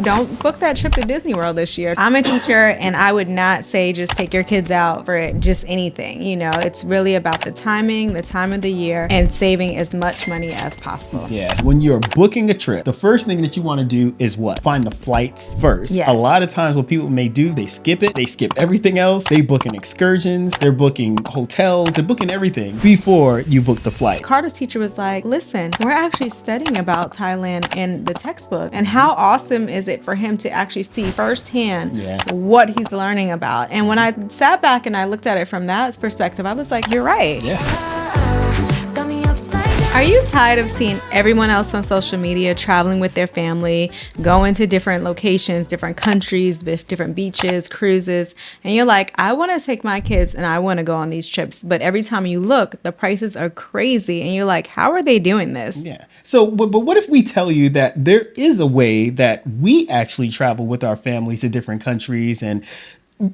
Don't book that trip to Disney World this year. I'm a teacher and I would not say just take your kids out for just anything. You know, it's really about the timing, the time of the year, and saving as much money as possible. Yeah. When you're booking a trip, the first thing that you want to do is what? Find the flights first. Yes. A lot of times what people may do, they skip it. They skip everything else. They booking excursions. They're booking hotels. They're booking everything before you book the flight. Carter's teacher was like, listen, we're actually studying about Thailand in the textbook. And how awesome is it for him to actually see firsthand what he's learning about? And when I sat back and I looked at it from that perspective, I was like, you're right. Yeah. Are you tired of seeing everyone else on social media traveling with their family, going to different locations, different countries, different beaches, cruises, and you're like, I want to take my kids and I want to go on these trips, but every time you look, the prices are crazy and you're like, how are they doing this? Yeah. So, but what if we tell you that there is a way that we actually travel with our families to different countries and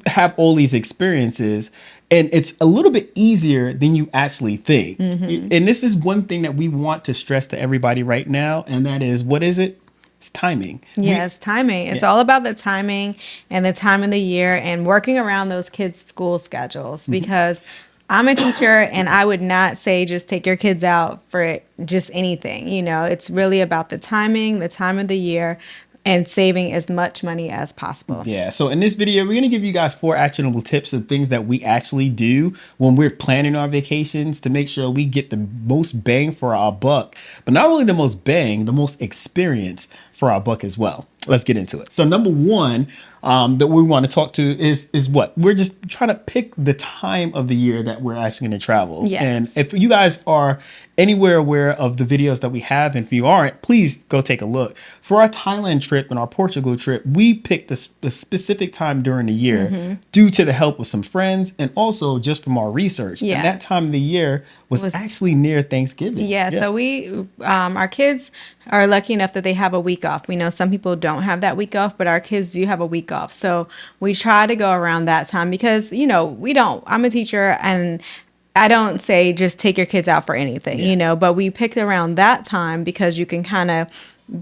have all these experiences, and it's a little bit easier than you actually think. And this is one thing that we want to stress to everybody right now, and that is, what is it? It's timing. Yes, timing. It's all about the timing and the time of the year and working around those kids' school schedules, because I'm a teacher and I would not say just take your kids out for just anything. You know, it's really about the timing, the time of the year, and saving as much money as possible. Yeah. So in this video, we're going to give you guys 4 actionable tips of things that we actually do when we're planning our vacations to make sure we get the most bang for our buck, but not only the most bang, the most experience for our buck as well. Let's get into it. So number 1 that we want to talk to is what? We're just trying to pick the time of the year that we're actually going to travel. Yes. And if you guys are anywhere aware of the videos that we have, and if you aren't, please go take a look. For our Thailand trip and our Portugal trip, we picked a specific time during the year due to the help of some friends and also just from our research. Yeah. And that time of the year was actually near Thanksgiving. Yeah, so we, our kids are lucky enough that they have a week off. We know some people don't have that week off, but our kids do have a week off. So we try to go around that time because, you know, I'm a teacher and I don't say just take your kids out for anything, you know, but we picked around that time because you can kind of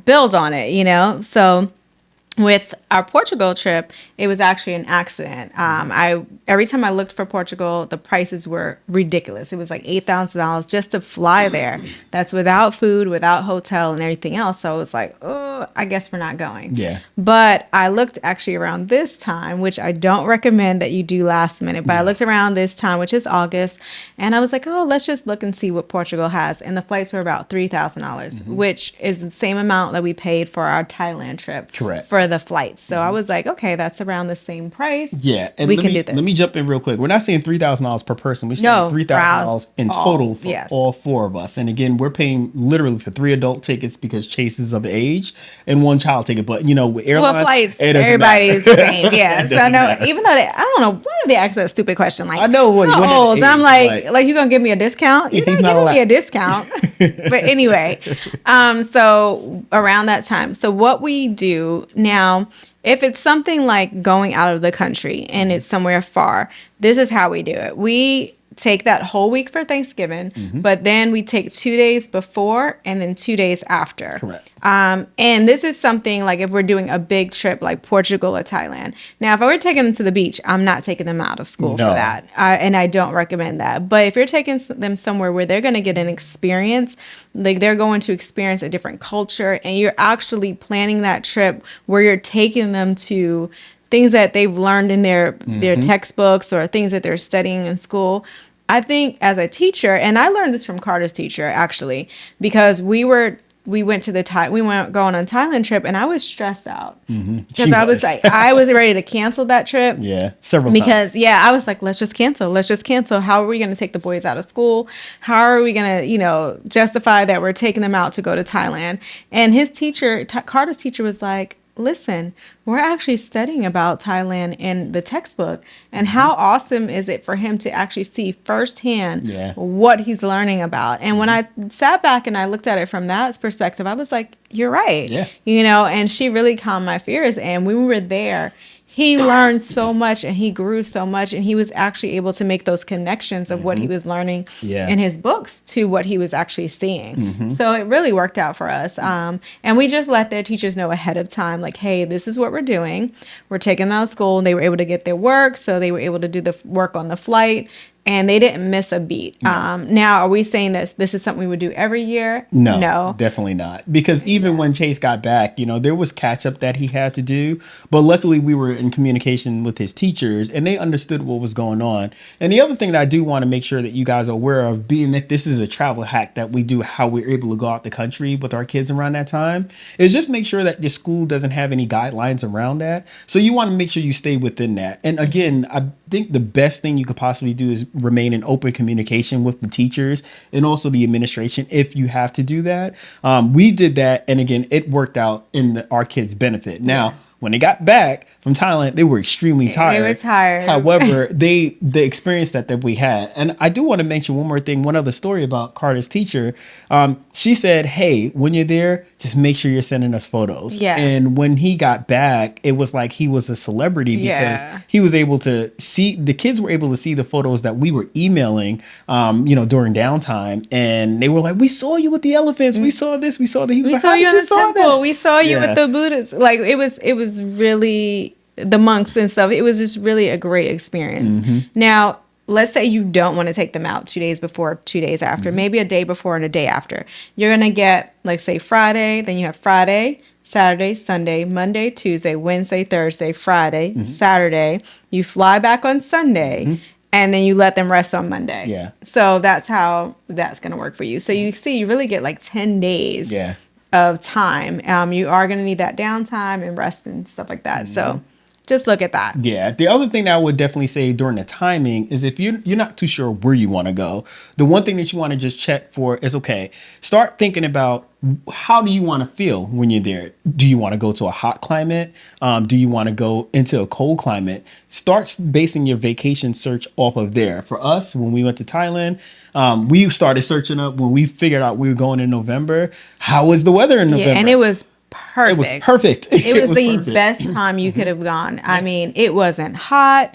build on it, you know. So with our Portugal trip, it was actually an accident. Every time I looked for Portugal, the prices were ridiculous. It was like $8,000 just to fly there. That's without food, without hotel, and everything else. So it was like, oh, I guess we're not going. Yeah. But I looked actually around this time, which I don't recommend that you do last minute. But I looked around this time, which is August, and I was like, oh, let's just look and see what Portugal has. And the flights were about $3,000, which is the same amount that we paid for our Thailand trip. Correct. For the flights. So I was like, okay, that's around the same price. Yeah. And we can do this. Let me jump in real quick. We're not saying $3,000 per person. We're saying $3,000 in total for all 4 of us. And again, we're paying literally for 3 adult tickets because Chase is of age and 1 child ticket. But, you know, with airlines, flights, everybody's the same. Yeah. So no, even though I don't know, why do they ask that stupid question? Like, I know what how old? I'm like, you're going to give me a discount? You're not giving me a discount. But anyway, so around that time. So what we do now, if it's something like going out of the country and it's somewhere far, this is how we do it. We take that whole week for Thanksgiving, but then we take 2 days before and then 2 days after. Correct. And this is something like if we're doing a big trip like Portugal or Thailand. Now, if I were taking them to the beach, I'm not taking them out of school for that. And I don't recommend that. But if you're taking them somewhere where they're going to get an experience, like they're going to experience a different culture, and you're actually planning that trip where you're taking them to things that they've learned in their textbooks or things that they're studying in school. I think as a teacher, and I learned this from Carter's teacher actually, because we went going on a Thailand trip and I was stressed out because I was like, I was ready to cancel that trip. Yeah. Several times. I was like, let's just cancel. How are we going to take the boys out of school? How are we going to, justify that we're taking them out to go to Thailand? And his teacher, Carter's teacher was like, listen, we're actually studying about Thailand in the textbook. And how awesome is it for him to actually see firsthand what he's learning about? And when I sat back and I looked at it from that perspective, I was like, you're right. Yeah. And she really calmed my fears. And when we were there, he learned so much and he grew so much, and he was actually able to make those connections of what he was learning in his books to what he was actually seeing. So it really worked out for us. And we just let their teachers know ahead of time, like, hey, this is what we're doing. We're taking them out of school, and they were able to get their work. So they were able to do the work on the flight, and they didn't miss a beat. Now, are we saying that this is something we would do every year? No, definitely not. Because even when Chase got back, there was catch up that he had to do. But luckily, we were in communication with his teachers, and they understood what was going on. And the other thing that I do want to make sure that you guys are aware of, being that this is a travel hack that we do, how we're able to go out the country with our kids around that time, is just make sure that your school doesn't have any guidelines around that. So you want to make sure you stay within that. And again, I think the best thing you could possibly do is remain in open communication with the teachers and also the administration if you have to do that. We did that, and again, it worked out in our kids' benefit. Now, when they got back from Thailand, they were extremely tired. They were tired. However, the experience that we had, and I do want to mention one more thing, one other story about Carter's teacher. She said, hey, when you're there, just make sure you're sending us photos. Yeah. And when he got back, it was like he was a celebrity because he was able to see, the kids were able to see the photos that we were emailing, during downtime. And they were like, we saw you with the elephants. We saw this. We saw that. He was we like, saw you in the temple. That? We saw you with the Buddhists. Like, it was really, the monks and stuff. It was just really a great experience. Now, let's say you don't want to take them out 2 days before, 2 days after, maybe a day before and a day after. You're going to get, like, say Friday, then you have Friday, Saturday, Sunday, Monday, Tuesday, Wednesday, Thursday, Friday, Saturday. You fly back on Sunday, and then you let them rest on Monday. Yeah. So that's how that's going to work for you. So you see, you really get like 10 days of time. You are going to need that downtime and rest and stuff like that. So just look at that. Yeah. The other thing that I would definitely say during the timing is if you're not too sure where you want to go, the one thing that you want to just check for is, okay, start thinking about how do you want to feel when you're there? Do you want to go to a hot climate? Do you want to go into a cold climate? Start basing your vacation search off of there. For us, when we went to Thailand, we started searching up when we figured out we were going in November. How was the weather in November? Yeah, and it was perfect. It was perfect. It was the best time you could have gone. I mean, it wasn't hot.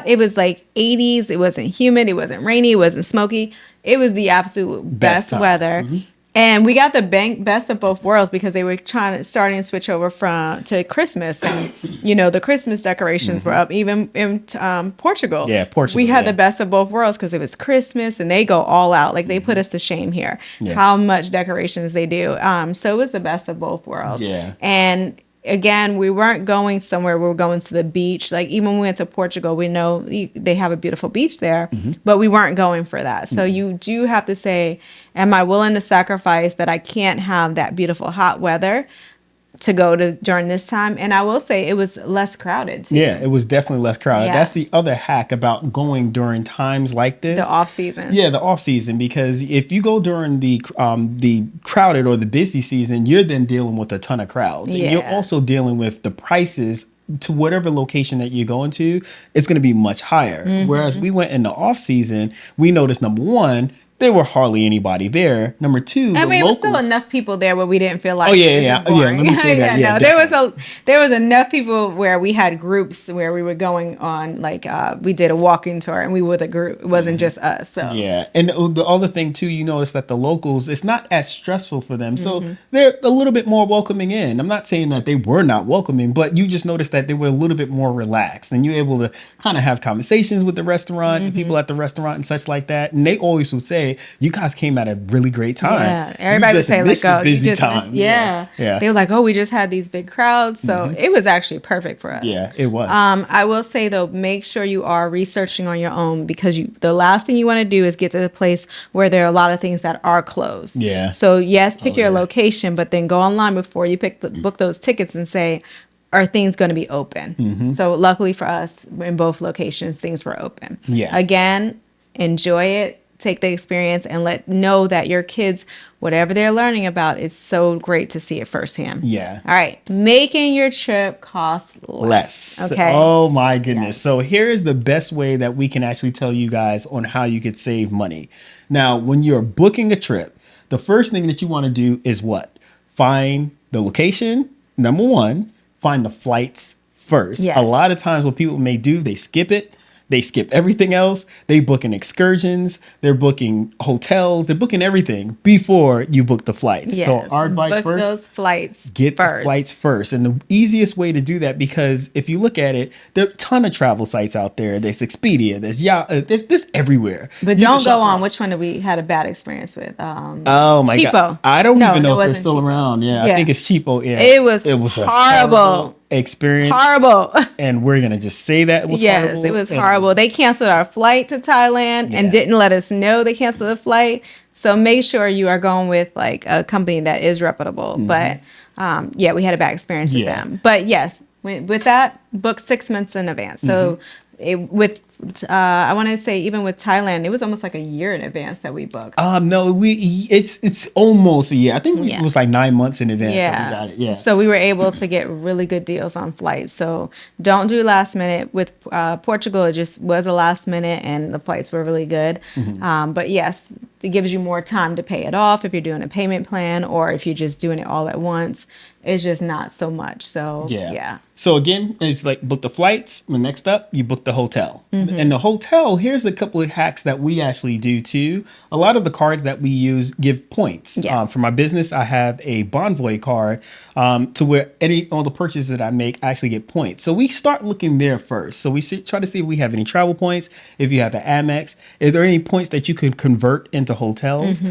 It was like 80s. It wasn't humid. It wasn't rainy. It wasn't smoky. It was the absolute best weather. And we got the best of both worlds because they were starting to switch over to Christmas, and the Christmas decorations were up. Even in Portugal, Portugal, we had the best of both worlds because it was Christmas, and they go all out. Like, they put us to shame here, how much decorations they do. So it was the best of both worlds. And again, we weren't going somewhere. We were going to the beach. Like, even when we went to Portugal, we know they have a beautiful beach there, but we weren't going for that. So you do have to say, am I willing to sacrifice that I can't have that beautiful hot weather to go to during this time? And I will say it was less crowded too. Yeah, it was definitely less crowded. That's the other hack about going during times like this. The off season. Yeah, the off season, because if you go during the crowded or the busy season, you're then dealing with a ton of crowds. And you're also dealing with the prices to whatever location that you're going to, it's going to be much higher. Whereas we went in the off season, we noticed, number one, there were hardly anybody there. Number two, I mean, it was still enough people there where we didn't feel like this is boring. Let me say that. No, there was enough people where we had groups where we were going on, like we did a walking tour and we were the group. It wasn't just us. So yeah, and the other thing too, you notice that the locals, it's not as stressful for them, so they're a little bit more welcoming in. I'm not saying that they were not welcoming, but you just noticed that they were a little bit more relaxed, and you're able to kind of have conversations with the restaurant, the people at the restaurant, and such like that. And they always would say, you guys came at a really great time. Yeah, everybody would say, like, oh, you just time. Yeah. They were like, oh, we just had these big crowds. So it was actually perfect for us. Yeah, it was. I will say, though, make sure you are researching on your own, because the last thing you want to do is get to the place where there are a lot of things that are closed. Yeah. So, yes, pick your location, but then go online before you book those tickets and say, are things going to be open? So, luckily for us, in both locations, things were open. Yeah. Again, enjoy it. Take the experience and know that your kids, whatever they're learning about, it's so great to see it firsthand. Yeah. All right. Making your trip cost less. Okay. Oh my goodness. Yes. So here's the best way that we can actually tell you guys on how you could save money. Now, when you're booking a trip, the first thing that you want to do is what? Find the location. Number one, find the flights first. Yes. A lot of times what people may do, they skip it. They skip everything else. They booking excursions. They're booking hotels. They're booking everything before you book the flights. Yes. So our advice Book first, those flights get first. the flights first. And the easiest way to do that, because if you look at it, there are a ton of travel sites out there. There's Expedia. There's everywhere. But You can don't go shop on around. which one that we had a bad experience with. Oh my Cheapo. God. I don't even know if they're wasn't still Cheapo. around. Yeah, I think it's Cheapo. Yeah. It was a horrible experience. Horrible. And we're going to just say that it was Yes, horrible. it was horrible. They canceled our flight to Thailand Yeah. and didn't let us know they canceled the flight. So make sure you are going with like a company that is reputable. But yeah, we had a bad experience with them. But yes, with that, book 6 months in advance. So I want to say even with Thailand, it was almost like a year in advance that we booked. No, it's almost a year. I think it was like 9 months in advance that we got it. Yeah. So we were able to get really good deals on flights. So don't do last minute. With Portugal, it just was a last minute and the flights were really good. But yes, it gives you more time to pay it off if you're doing a payment plan, or if you're just doing it all at once. It's just not so much. So yeah. So again, it's like book the flights. The next up, you book the hotel. And the hotel, here's a couple of hacks that we actually do too. A lot of the cards that we use give points. Yes. For my business, I have a Bonvoy card to where all the purchases that I make actually get points. So we start looking there first. So we try to see if we have any travel points. If you have an Amex, is there any points that you can convert into hotels?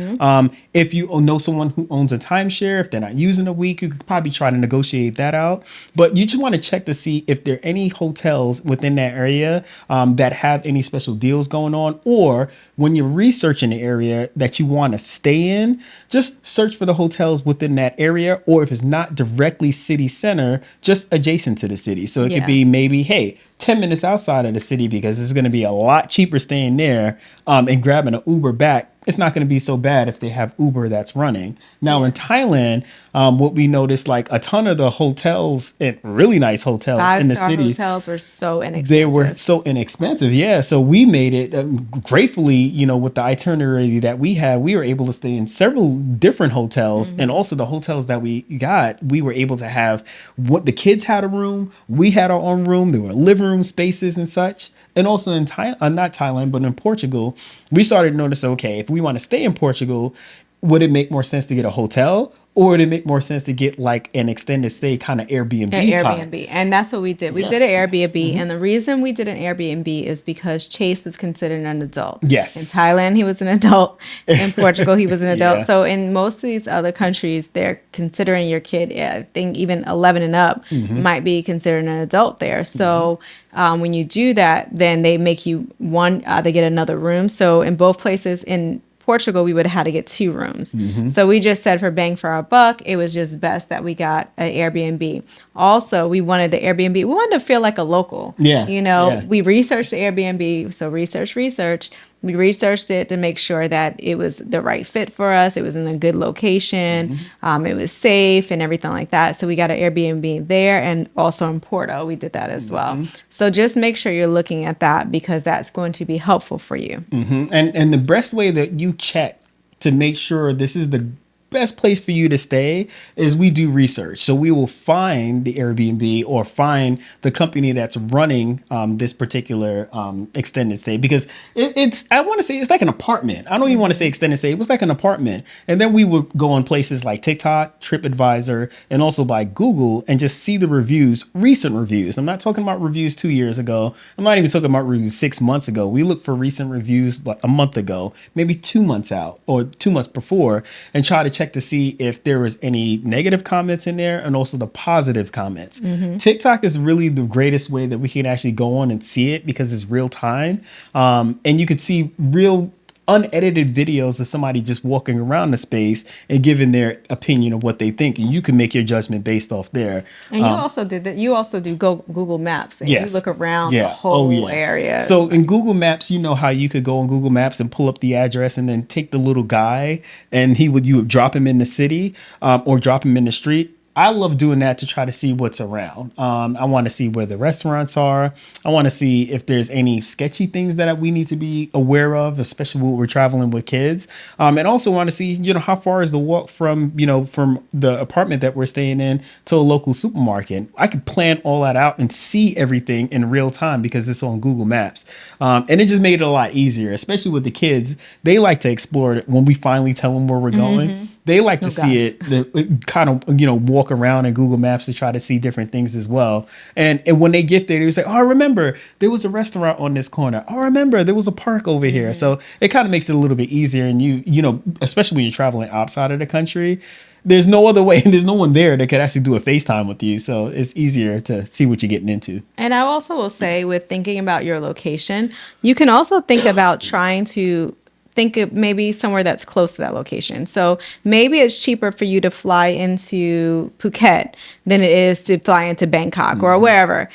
If you know someone who owns a timeshare, if they're not using a week, you could probably try to negotiate that out. But you just want to check to see if there are any hotels within that area that have any special deals going on, or when you're researching the area that you want to stay in, just search for the hotels within that area, or if it's not directly city center, just adjacent to the city. So it could be maybe, hey, 10 minutes outside of the city, because it's going to be a lot cheaper staying there and grabbing an Uber back. It's not going to be so bad if they have Uber that's running. Now in Thailand, what we noticed, like a ton of the hotels, and really nice hotels in the city, hotels were so inexpensive. they were so inexpensive. Yeah. So we made it gratefully, with the itinerary that we had, we were able to stay in several different hotels. And also the hotels that we got, we were able to have what the kids had a room. We had our own room. There were living room spaces and such. And also in not Thailand, but in Portugal, we started to notice, okay, if we want to stay in Portugal, would it make more sense to get a hotel, or would it make more sense to get like an extended stay kind of Airbnb time? And that's what we did. We did an Airbnb. And the reason we did an Airbnb is because Chase was considered an adult. Yes. In Thailand, he was an adult. In Portugal, he was an adult. So in most of these other countries, they're considering your kid, I think even 11 and up might be considered an adult there. So when you do that, then they make you they get another room. So in both places, in Portugal, we would have had to get 2 rooms. So we just said for bang for our buck, it was just best that we got an Airbnb. Also, we wanted the Airbnb. We wanted to feel like a local. We researched the Airbnb. So research. We researched it to make sure that it was the right fit for us. It was in a good location. It was safe and everything like that. So we got an Airbnb there, and also in Porto, we did that as well. So just make sure you're looking at that, because that's going to be helpful for you. And the best way that you check to make sure this is the best place for you to stay is we do research. So we will find the Airbnb or find the company that's running this particular extended stay, because I want to say it's like an apartment. I don't even want to say extended stay. It was like an apartment. And then we would go on places like TikTok, TripAdvisor, and also by Google, and just see the reviews, recent reviews. I'm not talking about reviews 2 years ago. I'm not even talking about reviews 6 months ago. We look for recent reviews like a month ago, maybe 2 months out or 2 months before, and try to check to see if there was any negative comments in there, and also the positive comments. TikTok is really the greatest way that we can actually go on and see it, because it's real time. And you could see real unedited videos of somebody just walking around the space and giving their opinion of what they think, and you can make your judgment based off there. And you also did that. You also do Google Maps, and you look around the whole area. So in Google Maps, you know how you could go on Google Maps and pull up the address, and then take the little guy, and you would drop him in the city or drop him in the street. I love doing that to try to see what's around. I want to see where the restaurants are. I want to see if there's any sketchy things that we need to be aware of, especially when we're traveling with kids. And also want to see, how far is the walk from the apartment that we're staying in to a local supermarket. I could plan all that out and see everything in real time because it's on Google Maps. And it just made it a lot easier, especially with the kids. They like to explore it when we finally tell them where we're going. They like to see it kind of, walk around in Google Maps to try to see different things as well. And when they get there, they say, oh, I remember there was a restaurant on this corner. Oh, I remember there was a park over here. So it kind of makes it a little bit easier. And especially when you're traveling outside of the country, there's no other way. There's no one there that could actually do a FaceTime with you. So it's easier to see what you're getting into. And I also will say, with thinking about your location, you can also think about trying to think of maybe somewhere that's close to that location. So maybe it's cheaper for you to fly into Phuket than it is to fly into Bangkok or wherever.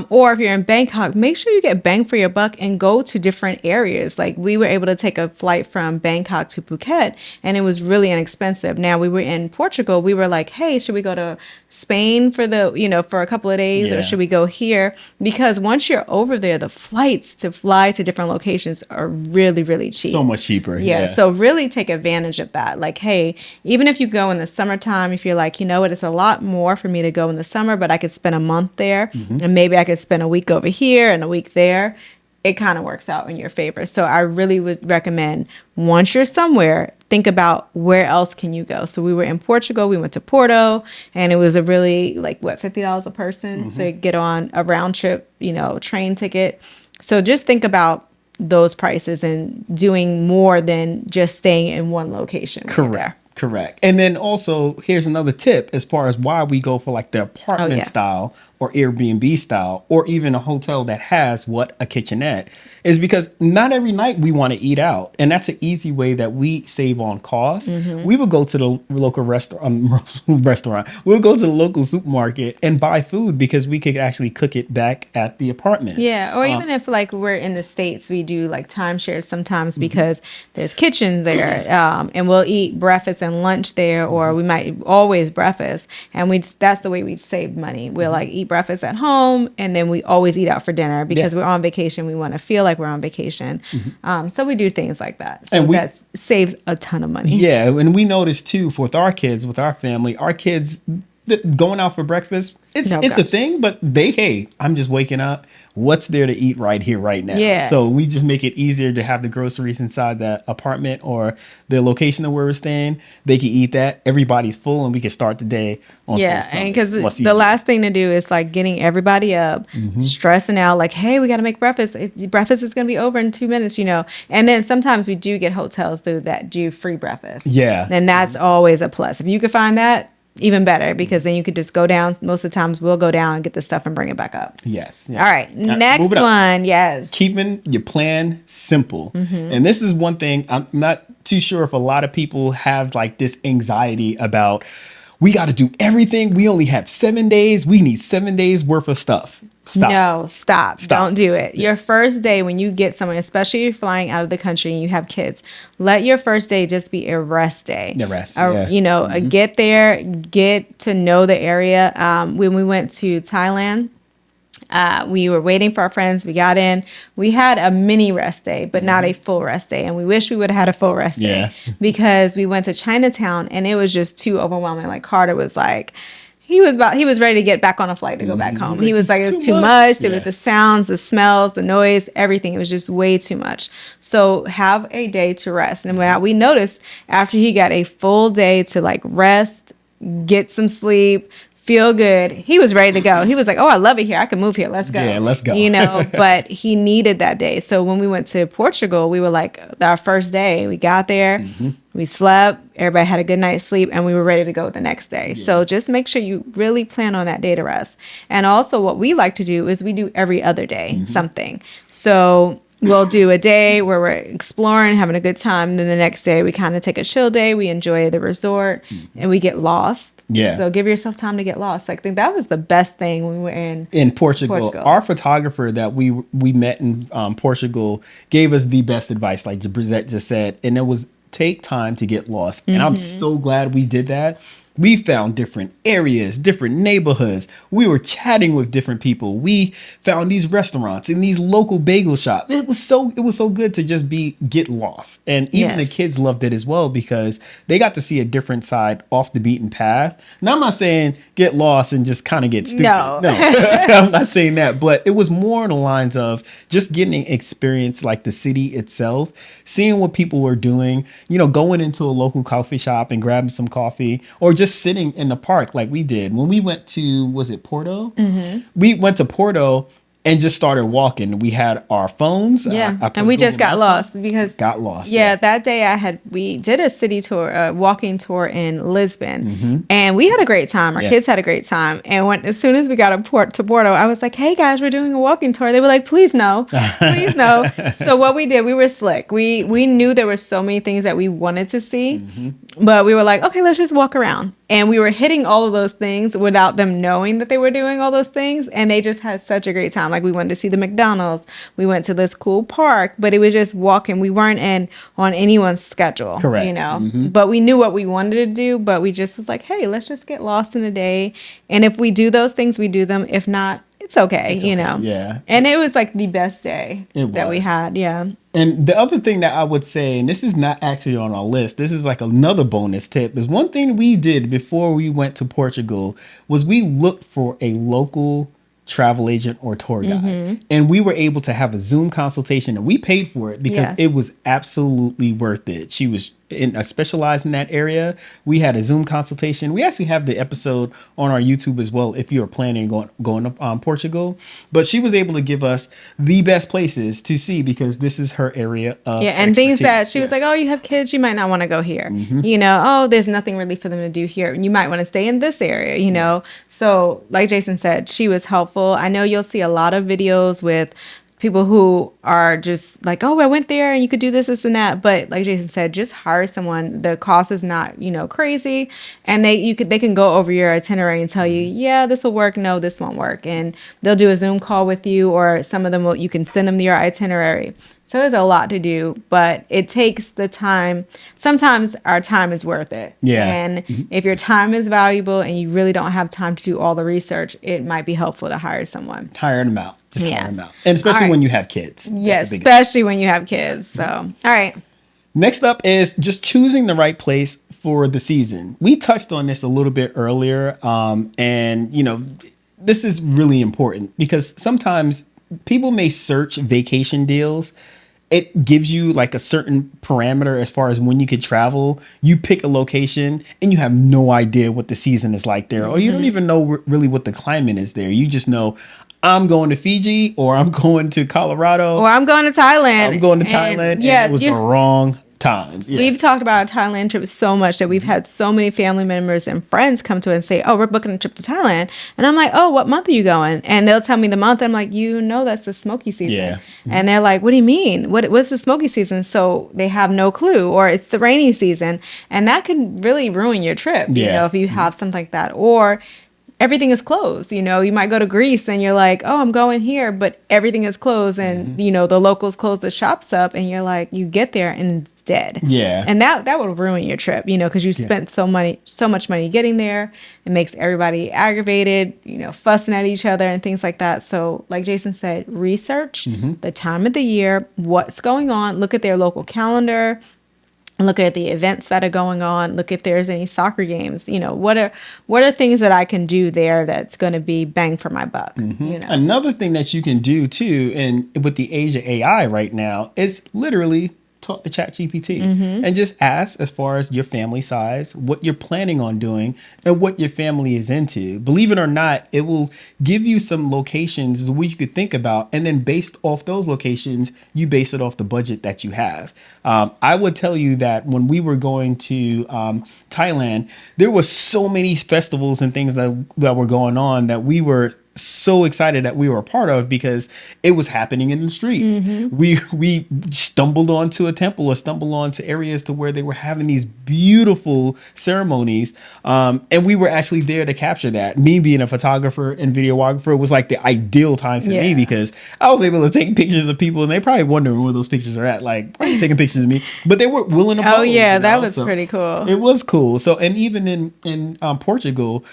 Or if you're in Bangkok, make sure you get bang for your buck and go to different areas. Like, we were able to take a flight from Bangkok to Phuket, and it was really inexpensive. Now, we were in Portugal. We were like, hey, should we go to Spain for for a couple of days, or should we go here? Because once you're over there, the flights to fly to different locations are really, really cheap. So much cheaper. Yeah. So really take advantage of that. Like, hey, even if you go in the summertime, if you're like, it's a lot more for me to go in the summer, but I could spend a month there, and maybe I could spend a week over here and a week there, it kind of works out in your favor. So I really would recommend, once you're somewhere, think about where else can you go. So we were in Portugal, we went to Porto, and it was a really $50 a person to get on a round trip, train ticket. So just think about those prices and doing more than just staying in one location. Correct. And then also, here's another tip as far as why we go for the apartment style or Airbnb style, or even a hotel that has a kitchenette, is because not every night we want to eat out. And that's an easy way that we save on cost. We would go to the local restaurant. We'll go to the local supermarket and buy food because we could actually cook it back at the apartment. Yeah. Or even if we're in the States, we do timeshares sometimes because there's kitchens there, and we'll eat breakfast and lunch there, or we might always breakfast. And that's the way we save money. We'll eat breakfast at home, and then we always eat out for dinner because we're on vacation. We want to feel like we're on vacation. So we do things like that. So that saves a ton of money. Yeah. And we noticed too, with our kids, with our family, our kids going out for breakfast, it's a thing, but I'm just waking up. What's there to eat right here, right now? Yeah. So we just make it easier to have the groceries inside the apartment or the location of where we're staying. They can eat that. Everybody's full, and we can start the day on full stomach. And because the last thing to do is getting everybody up, stressing out, hey, we got to make breakfast. Breakfast is going to be over in 2 minutes, And then sometimes we do get hotels that do free breakfast. Yeah. And that's always a plus. If you could find that, even better, because then you could just go down. Most of the times we'll go down and get the stuff and bring it back up. Yes. All right. Next one. Yes. Keeping your plan simple. And this is one thing I'm not too sure if a lot of people have this anxiety about, we got to do everything. We only have 7 days. We need 7 days worth of stuff. Stop. Don't do it. Your first day when you get somewhere, especially if you're flying out of the country and you have kids, let your first day just be a rest day. Get there, get to know the area. When we went to Thailand, we were waiting for our friends. We got in. We had a mini rest day, but not a full rest day. And we wish we would have had a full rest day because we went to Chinatown and it was just too overwhelming. Carter was he was ready to get back on a flight to go back home. He was it was too much. There was the sounds, the smells, the noise, everything. It was just way too much. So have a day to rest. And what we noticed after he got a full day to rest, get some sleep, feel good, he was ready to go. He was like, oh, I love it here. I can move here. Let's go. Yeah, let's go. But he needed that day. So when we went to Portugal, we were our first day, we got there, we slept, everybody had a good night's sleep, and we were ready to go the next day. Yeah. So just make sure you really plan on that day to rest. And also what we like to do is we do every other day something. So we'll do a day where we're exploring, having a good time. And then the next day we kind of take a chill day. We enjoy the resort and we get lost. Yeah. So give yourself time to get lost. I think that was the best thing when we were in Portugal. Our photographer that we met in Portugal gave us the best advice, like Brizette just said. And it was take time to get lost. And I'm so glad we did that. We found different areas, different neighborhoods. We were chatting with different people. We found these restaurants and these local bagel shops. It was so good to just get lost. And even the Yes. kids loved it as well because they got to see a different side off the beaten path. Now I'm not saying get lost and just kind of get stupid. No. I'm not saying that, but it was more in the lines of just getting experience like the city itself, seeing what people were doing, going into a local coffee shop and grabbing some coffee or just sitting in the park like we did. When we went to, was it Porto? Mm-hmm. We went to Porto and just started walking. We had our phones. Yeah, I put and we just Google got Maps lost because got lost. Yeah, that day we did a city tour, a walking tour in Lisbon, and we had a great time. Our kids had a great time, and as soon as we got to Porto, I was like, "Hey guys, we're doing a walking tour." They were like, "Please no, please no." So what we did, we were slick. We knew there were so many things that we wanted to see, but we were like, "Okay, let's just walk around." And we were hitting all of those things without them knowing that they were doing all those things. And they just had such a great time. Like we went to see the McDonald's. We went to this cool park, but it was just walking. We weren't on anyone's schedule, Correct. But we knew what we wanted to do. But we just was like, hey, let's just get lost in the day. And if we do those things, we do them. If not, it's okay, Yeah. And it was like the best day It that we was. had. Yeah. And the other thing that I would say, and this is not actually on our list, this is like another bonus tip, is one thing we did before we went to Portugal was we looked for a local travel agent or tour guide. And we were able to have a Zoom consultation and we paid for it because it was absolutely worth it. She was specialized in that area. We had a Zoom consultation. We actually have the episode on our YouTube as well if you're planning going to Portugal. But she was able to give us the best places to see because this is her area of and things that expertise. she was like, oh, you have kids, you might not want to go here. Oh, there's nothing really for them to do here. You might want to stay in this area, So like Jason said, she was helpful. I know you'll see a lot of videos with people who are just like, oh, I went there and you could do this and that. But like Jason said, just hire someone. The cost is not, crazy. And they can go over your itinerary and tell you, yeah, this will work. No, this won't work. And they'll do a Zoom call with you, or some of them you can send them your itinerary. So there's a lot to do, but it takes the time. Sometimes our time is worth it. Yeah. And if your time is valuable and you really don't have time to do all the research, it might be helpful to hire someone. Hire them out. Just hire Yes. them out. And especially All right. when you have kids. That's Yes, the biggest thing. especially when you have kids. So, all right. Next up is just choosing the right place for the season. We touched on this a little bit earlier. This is really important because sometimes people may search vacation deals. It gives you like a certain parameter as far as when you could travel. You pick a location and you have no idea what the season is like there, or you don't even know really what the climate is there. You just know I'm going to Fiji or I'm going to Colorado Or I'm going to Thailand. I'm going to Thailand. And it was the wrong time. Yeah. We've talked about a Thailand trip so much that we've had so many family members and friends come to us and say, oh, we're booking a trip to Thailand. And I'm like, oh, what month are you going? And they'll tell me the month. I'm like, that's the smoky season. Yeah. And they're like, what do you mean? What's the smoky season? So they have no clue, or it's the rainy season. And that can really ruin your trip, if you have something like that. Or everything is closed. You might go to Greece and you're like, oh, I'm going here, but everything is closed and, the locals close the shops up and you're like, you get there and it's dead. Yeah. And that would ruin your trip, because you spent so much money getting there. It makes everybody aggravated, fussing at each other and things like that. So like Jason said, research the time of the year, what's going on, look at their local calendar, look at the events that are going on, look if there's any soccer games, what are things that I can do there that's going to be bang for my buck. Another thing that you can do too, and with the age of AI right now, is literally talk to ChatGPT and just ask as far as your family size, what you're planning on doing, and what your family is into. Believe it or not, it will give you some locations that you could think about, and then based off those locations, you base it off the budget that you have. I would tell you that when we were going to Thailand, there were so many festivals and things that were going on that we were so excited that we were a part of, because it was happening in the streets. We stumbled onto a temple, or stumbled onto areas to where they were having these beautiful ceremonies, and we were actually there to capture that. Me being a photographer and videographer was like the ideal time for me, because I was able to take pictures of people, and they probably wondering where those pictures are at, like probably taking pictures of me, but they were willing to pose. Oh yeah, you know? that was So pretty cool. it was cool. So, and even in Portugal,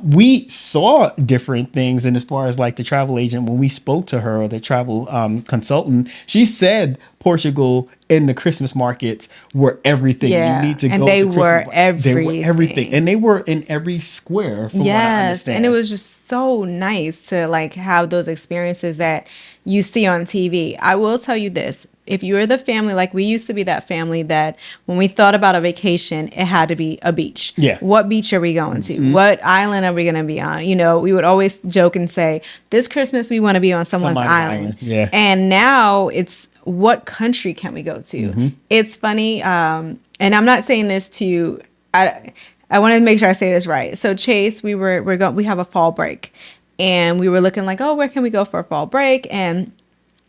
we saw different things. And as far as like the travel agent, when we spoke to her, or the travel consultant, she said Portugal and the Christmas markets were everything. Yeah, You need to and go they to were Christmas. everything. They were everything, and they were in every square. From what I understand, And it was just so nice to like have those experiences that you see on TV. I will tell you this. If you're the family, like we used to be that family that when we thought about a vacation, it had to be a beach. Yeah. What beach are we going to? What island are we going to be on? You know, we would always joke and say, this Christmas, we want to be on someone's island. Yeah. And now it's, what country can we go to? It's funny. And I'm not saying this to, I want to make sure I say this right. So Chase, we have a fall break, and we were looking like, oh, where can we go for a fall break? And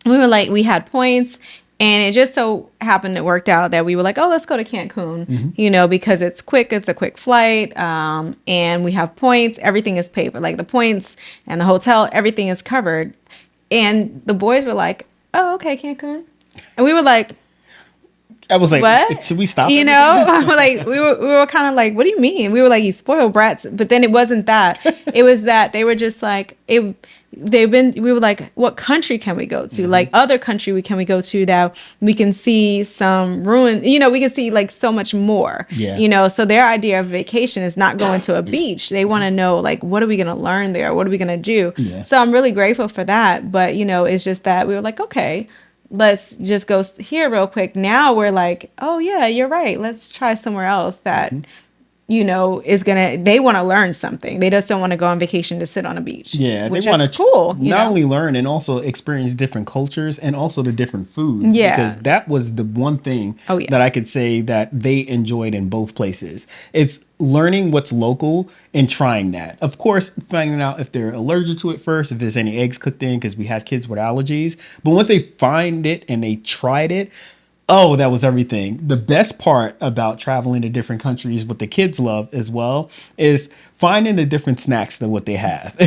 we were like, we had points, and it just so happened it worked out that we were like, oh, let's go to Cancun, you know, because it's quick. It's a quick flight. And we have points. Everything is paid for, like the points and the hotel, everything is covered. And the boys were like, oh, okay, Cancun. And we were like, I was like, what? Should we stop? You know, like we were kind of like, what do you mean? We were like, you spoiled brats. But then it wasn't that. It was that they were just like, we were like, what country can we go to? Like other country can we go to that we can see some ruin, you know, we can see like so much more, you know, so their idea of vacation is not going to a beach. They want to know, like, what are we going to learn there? What are we going to do? So I'm really grateful for that. But, you know, it's just that we were like, okay, let's just go here real quick. Now we're like, oh yeah, you're right. Let's try somewhere else that, you know, they want to learn something. They just don't want to go on vacation to sit on a beach. Yeah, which they want to cool. Not only learn, and also experience different cultures, and also the different foods. Yeah. Because that was the one thing that I could say that they enjoyed in both places. It's learning what's local and trying that. Of course, finding out if they're allergic to it first, if there's any eggs cooked in, because we have kids with allergies. But once they find it and they tried it, oh, that was everything. The best part about traveling to different countries, what the kids love as well, is finding the different snacks than what they have.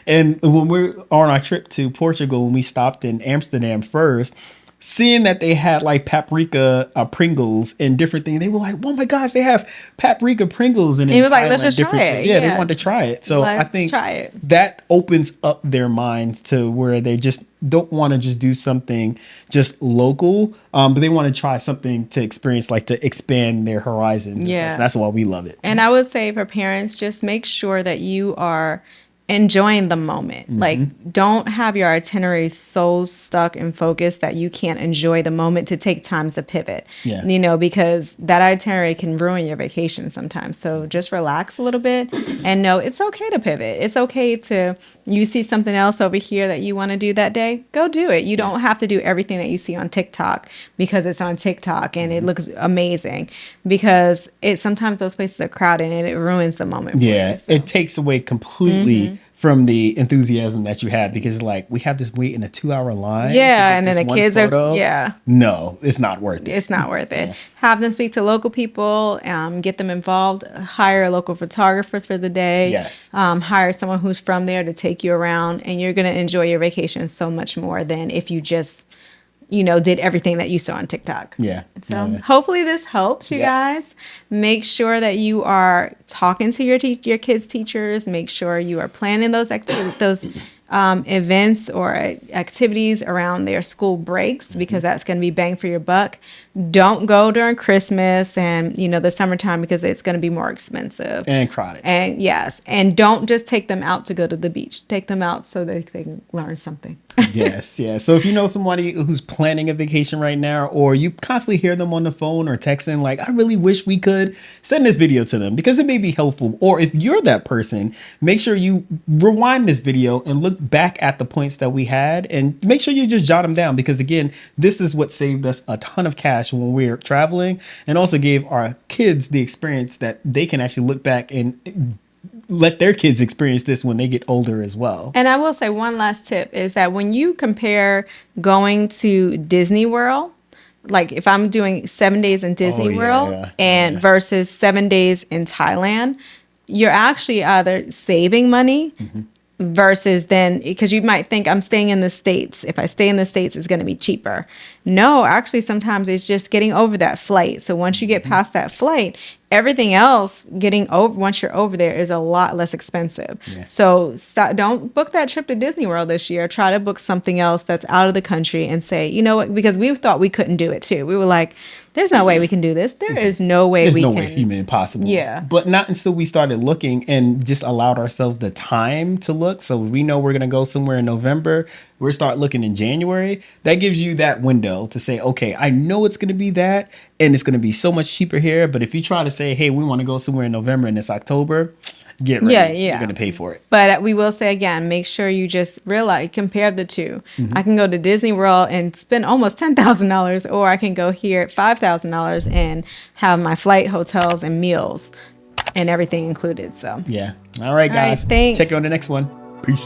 And when we're on our trip to Portugal, when we stopped in Amsterdam first, seeing that they had like paprika Pringles and different things, they were like, "Oh my gosh, they have paprika Pringles!" And he was like, "Let's just try it." Yeah, they wanted to try it. So I think that opens up their minds to where they just don't want to just do something just local, but they want to try something to experience, like to expand their horizons. Yeah, so that's why we love it. And I would say for parents, just make sure that you are enjoying the moment. Like, don't have your itinerary so stuck and focused that you can't enjoy the moment to take times to pivot. You know, because that itinerary can ruin your vacation sometimes. So just relax a little bit and know it's okay to pivot. It's okay to, you see something else over here that you want to do that day, go do it. You don't have to do everything that you see on TikTok because it's on TikTok and it looks amazing, because sometimes those places are crowded and it ruins the moment. Yeah, it takes away completely from the enthusiasm that you have, because like, we have this wait in a 2-hour line. Yeah, and then the kids are, no, it's not worth it. It's not worth it. Have them speak to local people, get them involved, hire a local photographer for the day. Yes. Hire someone who's from there to take you around, and you're going to enjoy your vacation so much more than if you just, you know, did everything that you saw on TikTok. Yeah. So hopefully this helps you guys. Make sure that you are talking to your kids' teachers. Make sure you are planning those events or activities around their school breaks, because that's going to be bang for your buck. Don't go during Christmas and, you know, the summertime, because it's going to be more expensive and crowded. And and don't just take them out to go to the beach. Take them out so they can learn something. Yes. So if you know somebody who's planning a vacation right now, or you constantly hear them on the phone or texting like, I really wish we could, send this video to them, because it may be helpful. Or if you're that person, make sure you rewind this video and look back at the points that we had, and make sure you just jot them down, because again, this is what saved us a ton of cash when we're traveling, and also gave our kids the experience that they can actually look back and let their kids experience this when they get older as well. And I will say one last tip is that when you compare going to Disney World, like if I'm doing 7 days in Disney World and versus 7 days in Thailand, you're actually either saving money versus then, because you might think I'm staying in the States. If I stay in the States, it's going to be cheaper. No, actually, sometimes it's just getting over that flight. So once you get past that flight, everything else getting over, once you're over there, is a lot less expensive. Yeah. So don't book that trip to Disney World this year. Try to book something else that's out of the country and say, you know what, because we thought we couldn't do it too. We were like, there's no way we can do this. There is no way There's we no can. way human possible. Yeah. But not until we started looking and just allowed ourselves the time to look. So we know we're going to go somewhere in November. We'll start looking in January. That gives you that window to say, okay, I know it's going to be that and it's going to be so much cheaper here. But if you try to say, hey, we want to go somewhere in November and it's October, get ready. Yeah. You're going to pay for it. But we will say again, make sure you just realize, compare the two. I can go to Disney World and spend almost $10,000, or I can go here at $5,000 and have my flight, hotels, and meals and everything included. So yeah. All right, guys. All right, thanks. Check you on the next one. Peace.